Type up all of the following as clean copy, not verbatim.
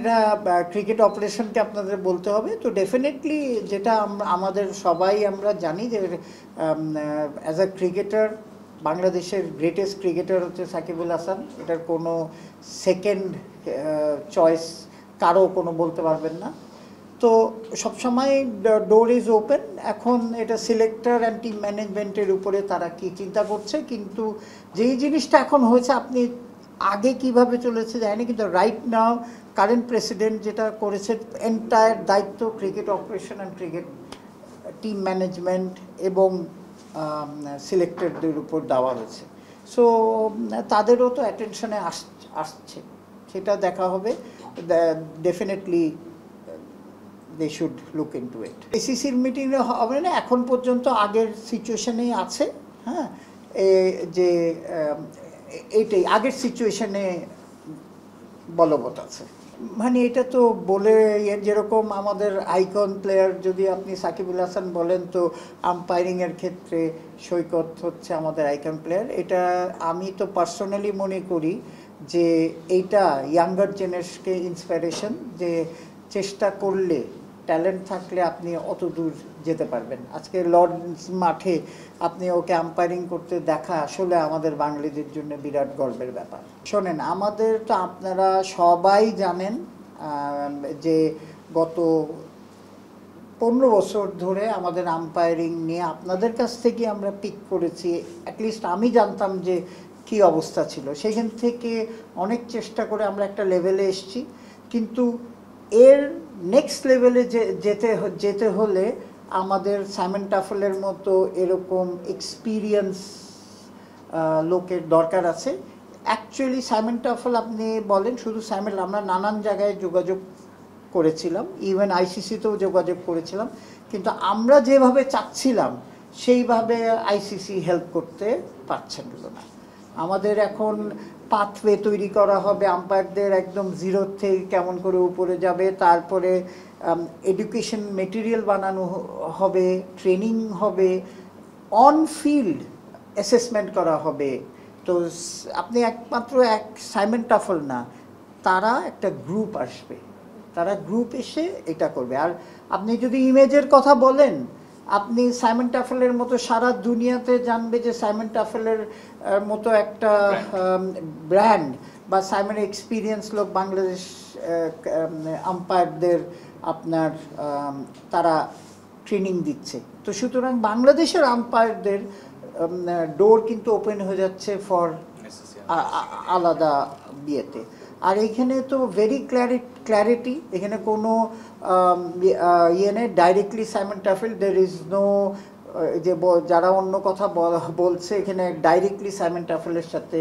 এটা ক্রিকেট অপারেশনকে আপনাদের বলতে হবে। তো ডেফিনেটলি যেটা আমাদের সবাই আমরা জানি যে অ্যাজ আ ক্রিকেটার বাংলাদেশের গ্রেটেস্ট ক্রিকেটার হচ্ছে সাকিবুল হাসান, এটার কোনো সেকেন্ড চয়েস কারো কোনো বলতে পারবেন না। তো সবসময় ডোর ইজ ওপেন। এখন এটা সিলেক্টর অ্যান্ড টিম ম্যানেজমেন্টের উপরে তারা কি চিন্তা করছে, কিন্তু যেই জিনিসটা এখন হয়েছে আপনি আগে কিভাবে চলেছে জানি, কিন্তু রাইট নাও কারেন্ট প্রেসিডেন্ট যেটা করেছে এন্টায়ার দায়িত্ব cricket operation and cricket team management এবং সিলেক্টরদের উপর দেওয়া হয়েছে। সো তাদেরও তো অ্যাটেনশনে আসছে, সেটা দেখা হবে। Definitely they should look into it. এসিসির মিটিংয়ে হবে না, এখন পর্যন্ত আগের সিচুয়েশনেই আছে। হ্যাঁ, যে এইটাই আগের সিচুয়েশনে বলবৎ আছে। মানে এটা তো বলে যেরকম আমাদের আইকন প্লেয়ার যদি আপনি সাকিবুল হাসান বলেন, তো আম্পায়ারিংয়ের ক্ষেত্রে সৈকত হচ্ছে আমাদের আইকন প্লেয়ার। এটা আমি তো পার্সোনালি মনে করি যে এইটা ইয়াঙ্গার জেনারেশনকে ইন্সপিরেশন, যে চেষ্টা করলে ট্যালেন্ট থাকলে আপনি অত দূর যেতে পারবেন। আজকে লর্ডস মাঠে আপনি ওকে আম্পায়ারিং করতে দেখা আসলে আমাদের বাঙালিদের জন্য বিরাট গর্বের ব্যাপার। শোনেন, আমাদের তো আপনারা সবাই জানেন যে গত 15 বছর ধরে আমাদের আম্পায়ারিং নিয়ে আপনাদের কাছ থেকে আমরা পিক করেছি। অ্যাটলিস্ট আমি জানতাম যে কি অবস্থা ছিল, সেখান থেকে অনেক চেষ্টা করে আমরা একটা লেভেলে এসেছি। কিন্তু এর নেক্সট লেভেলে যেতে হলে আমাদের সাইমন টাফেলের মতো এরকম এক্সপিরিয়েন্স লোকের দরকার আছে। অ্যাকচুয়ালি সাইমন টাফেল আপনি বলেন, শুধু সাইমন, আমরা নানান জায়গায় যোগাযোগ করেছিলাম, ইভেন আইসিসিতেও যোগাযোগ করেছিলাম, কিন্তু আমরা যেভাবে চাচ্ছিলাম সেইভাবে আইসিসি হেল্প করতে পারছেন না। আমাদের এখন পাথওয়ে তৈরি করা হবে আম্পায়ারদের, একদম জিরো থেকে কেমন করে উপরে যাবে, তারপরে এডুকেশন মেটেরিয়াল বানানো হবে, ট্রেনিং হবে, অন ফিল্ড অ্যাসেসমেন্ট করা হবে। তো আপনি একমাত্র সাইমন টাফেল না, তারা একটা গ্রুপ আসবে, তারা গ্রুপ এসে এটা করবে। আর আপনি যদি ইমেজের কথা বলেন, আপনি সাইমন টাফেলের মতো সারা দুনিয়াতে জানবে যে সাইমন টাফেলের মতো একটা ব্র্যান্ড বা সাইমনের এক্সপিরিয়েন্স লোক বাংলাদেশ আম্পায়ারদের আপনার তারা ট্রেনিং দিচ্ছে। তো সুতরাং বাংলাদেশের আম্পায়ারদের ডোর কিন্তু ওপেন হয়ে যাচ্ছে ফর আলাদা বিয়েতে। আর এইখানে তো ভেরি ক্ল্যারিটি, এখানে কোনো ইয়ে নেই directly Simon Taufel, there is no যে যারা অন্য কথা বলছে, এখানে ডাইরেক্টলি সাইমন টাফেলের সাথে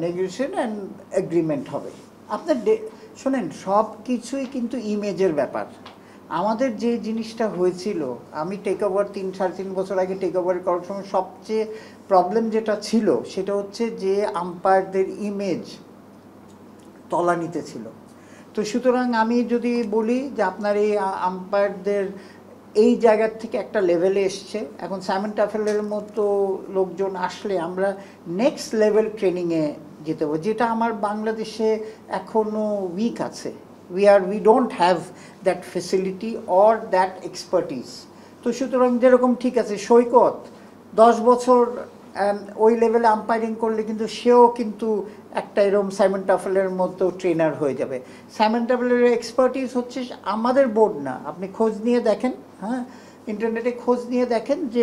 নেগোসিয়েশন অ্যান্ড এগ্রিমেন্ট হবে। আপনার শোনেন, সব কিছুই কিন্তু ইমেজের ব্যাপার। আমাদের যে জিনিসটা হয়েছিল, আমি টেক ওভার 3-3.5 বছর আগে টেক ওভার করার সময় সবচেয়ে প্রবলেম যেটা ছিল সেটা হচ্ছে যে আম্পায়ারদের ইমেজ তলানিতে ছিল। তো সুতরাং আমি যদি বলি যে আপনার এই আম্পায়ারদের এই জায়গার থেকে একটা লেভেলে এসছে, এখন সাইমন টাফেলের মতো লোকজন আসলে আমরা নেক্সট লেভেল ট্রেনিংয়ে যেতে হবে, যেটা আমার বাংলাদেশে এখনও উইক আছে। we don't have that facility or that expertise. তো সুতরাং যেরকম ঠিক আছে সৈকত 10 বছর ওই লেভেলে আম্পায়ারিং করলে কিন্তু সেও কিন্তু একটা এরকম সাইমন টাফেলের মতো ট্রেনার হয়ে যাবে। সাইমন টাফেলের এক্সপার্টিস হচ্ছে আমাদের বোর্ড না, আপনি খোঁজ নিয়ে দেখেন, হ্যাঁ ইন্টারনেটে খোঁজ নিয়ে দেখেন যে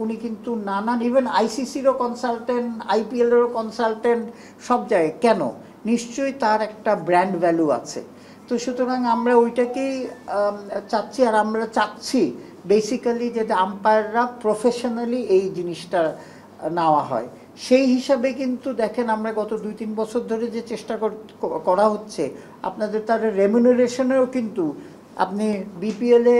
উনি কিন্তু নানান, ইভেন আইসিসিরও কনসালটেন্ট, আইপিএলেরও কনসালটেন্ট, সব জায়গায়। কেন? নিশ্চয়ই তার একটা ব্র্যান্ড ভ্যালু আছে। তো সুতরাং আমরা ওইটাকেই চাচ্ছি, আর আমরা চাচ্ছি বেসিক্যালি যে আম্পায়াররা প্রফেশনালি এই জিনিসটা নেওয়া হয়। সেই হিসাবে কিন্তু দেখেন আমরা গত 2-3 বছর ধরে যে চেষ্টা করা হচ্ছে, আপনাদের তার রেমিউনারেশনেও কিন্তু আপনি বিপিএলে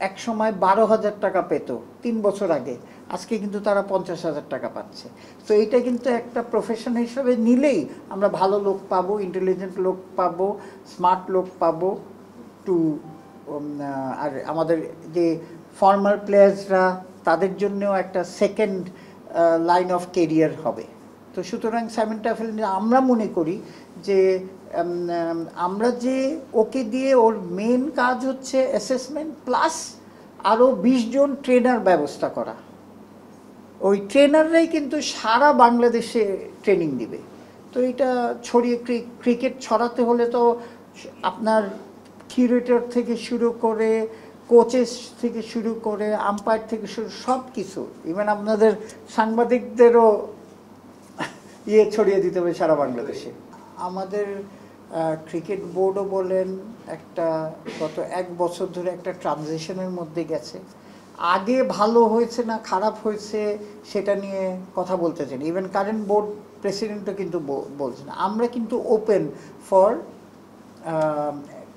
এক সময় 12,000 টাকা পেত 3 বছর আগে, আজকে কিন্তু তারা 50,000 টাকা পাচ্ছে। তো এইটা কিন্তু একটা প্রফেশন হিসেবে নিলেই আমরা ভালো লোক পাবো, ইন্টেলিজেন্ট লোক পাবো, স্মার্ট লোক পাবো টু। আর আমাদের যে ফর্মার প্লেয়ার্সরা, তাদের জন্যও একটা সেকেন্ড লাইন অফ কেরিয়ার হবে। তো সুতরাং সাইমন টাফেল আমরা মনে করি যে আমরা যে ওকে দিয়ে ওর মেন কাজ হচ্ছে অ্যাসেসমেন্ট প্লাস আরও 20 জন ট্রেনার ব্যবস্থা করা। ওই ট্রেনাররাই কিন্তু সারা বাংলাদেশে ট্রেনিং দিবে। তো এটা ছড়িয়ে ক্রিকেট ছড়াতে হলে তো আপনার কিউরেটর থেকে শুরু করে কোচেস থেকে শুরু করে আম্পায়ার থেকে শুরু সব কিছু, ইভেন আপনাদের সাংবাদিকদেরও ছড়িয়ে দিতে হবে সারা বাংলাদেশে। আমাদের ক্রিকেট বোর্ডও বলেন একটা গত 1 বছর ধরে একটা ট্রানজিশনের মধ্যে গেছে। আগে ভালো হয়েছে না খারাপ হয়েছে সেটা নিয়ে কথা বলতে চান, ইভেন কারেন্ট বোর্ড প্রেসিডেন্টও কিন্তু বলছে না। আমরা কিন্তু ওপেন ফর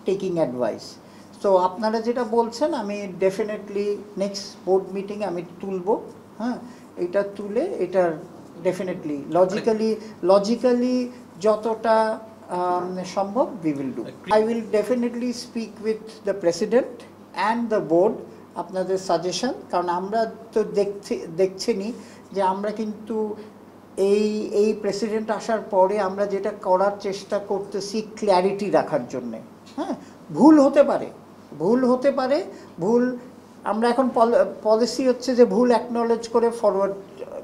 টেকিং অ্যাডভাইস। তো আপনারা যেটা বলছেন আমি ডেফিনেটলি নেক্সট বোর্ড মিটিংয়ে আমি তুলবো, হ্যাঁ, এটা তুলে এটার ডেফিনেটলি লজিক্যালি যতটা সম্ভব we will do. I will definitely speak with the president and the board আপনাদের সাজেশন, কারণ আমরা তো দেখছেনই যে আমরা কিন্তু এই প্রেসিডেন্ট আসার পরে আমরা যেটা করার চেষ্টা করতেছি ক্ল্যারিটি রাখার জন্যে। হ্যাঁ, ভুল হতে পারে ভুল আমরা এখন পলিসি হচ্ছে যে ভুল অ্যাকনলেজ করে ফরওয়ার্ড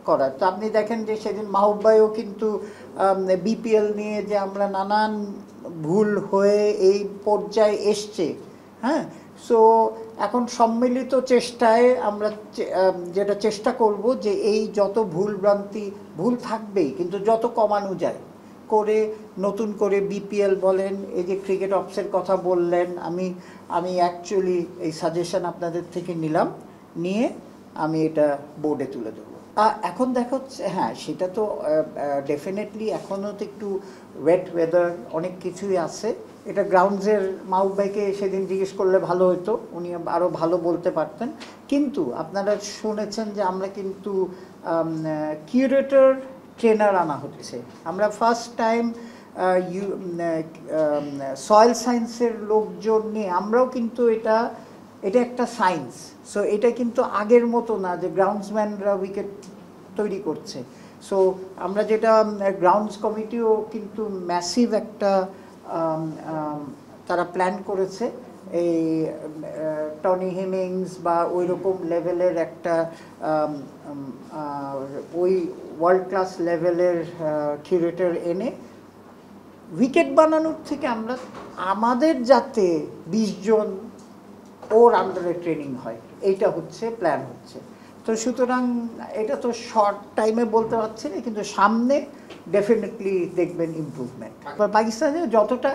করার। তো আপনি দেখেন যে সেদিন মাহবুব ভাইও কিন্তু বিপিএল নিয়ে যে আমরা নানান ভুল হয়ে এই পর্যায়ে এসছে, হ্যাঁ। সো এখন সম্মিলিত চেষ্টায় আমরা যেটা চেষ্টা করব যে এই যত ভুল থাকবেই, কিন্তু যত কমানো যায় করে নতুন করে বিপিএল বলেন, এই যে ক্রিকেট অপসের কথা বললেন, আমি অ্যাকচুয়ালি এই সাজেশন আপনাদের থেকে নিয়ে আমি এটা বোর্ডে তুলে দেবো। এখন দেখা হচ্ছে, হ্যাঁ সেটা তো ডেফিনেটলি এখনও তো একটু ওয়েট ওয়েদার অনেক কিছুই আছে। এটা গ্রাউন্ডসের মাহবুব ভাইকে সেদিন জিজ্ঞেস করলে ভালো হতো, উনি আরও ভালো বলতে পারতেন। কিন্তু আপনারা শুনেছেন যে আমরা কিন্তু কিউরেটর ট্রেনার আনা হচ্ছে। আমরা ফার্স্ট টাইম সয়েল সায়েন্সের লোকজন নিয়ে, আমরাও কিন্তু এটা একটা সায়েন্স। সো এটা কিন্তু আগের মতো না যে গ্রাউন্ডসম্যানরা উইকেট তৈরি করছে। সো আমরা যেটা গ্রাউন্ডস কমিটিও কিন্তু ম্যাসিভ একটা তারা প্ল্যান করেছে, এই টনি হেমিংস বা ওই রকম লেভেলের একটা ওই ওয়ার্ল্ড ক্লাস লেভেলের কিউরেটর এনে উইকেট বানানোর থেকে আমাদের যাতে 20 জন ওর আন্ডারে ট্রেনিং হয়, এইটা হচ্ছে প্ল্যান হচ্ছে। তো সুতরাং এটা তো শর্ট টাইমে বলতে পারছি না, কিন্তু সামনে ডেফিনেটলি দেখবেন ইমপ্রুভমেন্ট। পাকিস্তানে যতটা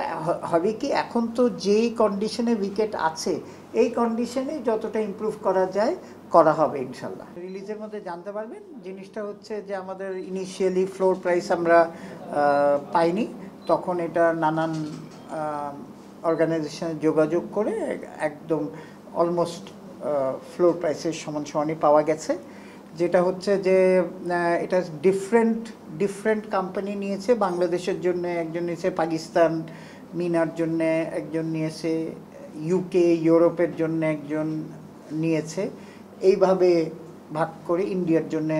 হবে কি, এখন তো যেই কন্ডিশনে উইকেট আছে এই কন্ডিশনে যতটা ইমপ্রুভ করা যায় করা হবে ইনশাল্লাহ। রিলিজের মধ্যে জানতে পারবেন। জিনিসটা হচ্ছে যে আমাদের ইনিশিয়ালি ফ্লোর প্রাইস আমরা পাইনি, তখন এটা নানান অর্গানাইজেশনে যোগাযোগ করে একদম অলমোস্ট ফ্লোর প্রাইসের সমানই পাওয়া গেছে। যেটা হচ্ছে যে এটা ডিফারেন্ট কোম্পানি নিয়েছে। বাংলাদেশের জন্য একজন নিয়েছে, পাকিস্তান মিনার জন্য একজন নিয়েছে, ইউকে ইউরোপের জন্য একজন নিয়েছে, এইভাবে ভাগ করে ইন্ডিয়ার জন্য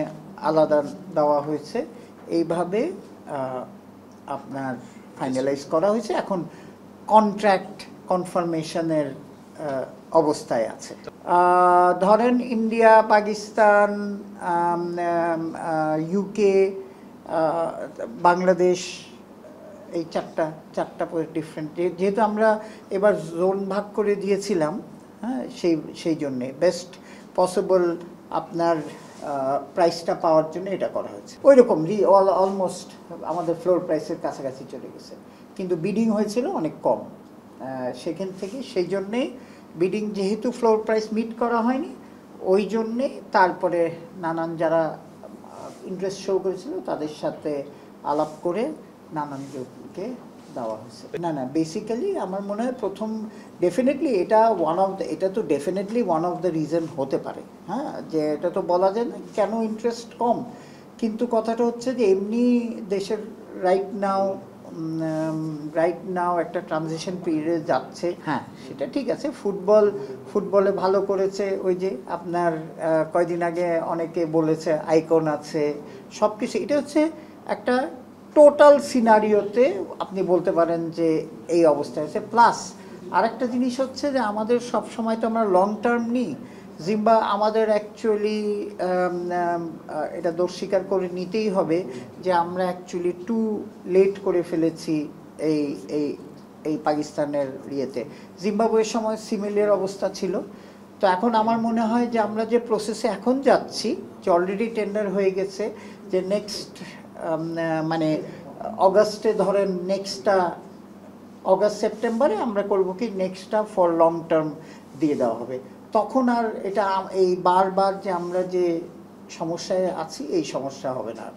আলাদা দেওয়া হয়েছে। এইভাবে আপনার ফাইনালাইজ করা হয়েছে, এখন কন্ট্রাক্ট কনফার্মেশনের অবস্থায় আছে। ধরেন ইন্ডিয়া, পাকিস্তান, ইউকে, বাংলাদেশ, এই চারটা ডিফারেন্ট, যেহেতু আমরা এবার জোন ভাগ করে দিয়েছিলাম, হ্যাঁ, সেই জন্যে বেস্ট পসিবল আপনার প্রাইসটা পাওয়ার জন্য এটা করা হয়েছে। ওই রকম অলমোস্ট আমাদের ফ্লোর প্রাইসের কাছাকাছি চলে গেছে, কিন্তু বিডিং হয়েছিল অনেক কম। সেখান থেকে সেই জন্যেই বিডিং, যেহেতু ফ্লোর প্রাইস মিট করা হয়নি, ওই জন্যে তারপরে নানান যারা ইন্টারেস্ট শো করেছিল তাদের সাথে আলাপ করে নানান জনকে দেওয়া হয়েছে। না বেসিক্যালি আমার মনে হয় প্রথম ডেফিনেটলি এটা তো definitely one of the reason হতে পারে, হ্যাঁ, যে এটা তো বলা যায় না কেন ইন্টারেস্ট কম। কিন্তু কথাটা হচ্ছে যে এমনি দেশের রাইট নাও একটা ট্রানজিশন পিরিয়ডে যাচ্ছে। হ্যাঁ, সেটা ঠিক আছে। ফুটবলে ভালো করেছে, ওই যে আপনার কয়দিন আগে অনেকে বলেছে আইকন আছে, সব কিছু। এটা হচ্ছে একটা টোটাল সিনারিওতে আপনি বলতে পারেন যে এই অবস্থা হয়েছে। প্লাস আরেকটা জিনিস হচ্ছে যে আমাদের সব সময় তো আমরা লং টার্ম নিই। আমাদের অ্যাকচুয়ালি এটা দোষ স্বীকার করে নিতেই হবে যে আমরা অ্যাকচুয়ালি টু লেট করে ফেলেছি এই এই এই পাকিস্তানের ইয়েতে। জিম্বাবুয়ের সময় সিমিলার অবস্থা ছিল। তো এখন আমার মনে হয় যে আমরা যে প্রসেসে এখন যাচ্ছি, যে অলরেডি টেন্ডার হয়ে গেছে, যে নেক্সট মানে অগাস্টে ধরেন নেক্সটটা অগাস্ট সেপ্টেম্বরে আমরা করব কি নেক্সটটা ফর লং টার্ম দিয়ে দেওয়া হবে। তখন আর এটা এই বারবার যে আমরা যে সমস্যায় আছি এই সমস্যা হবে না আর।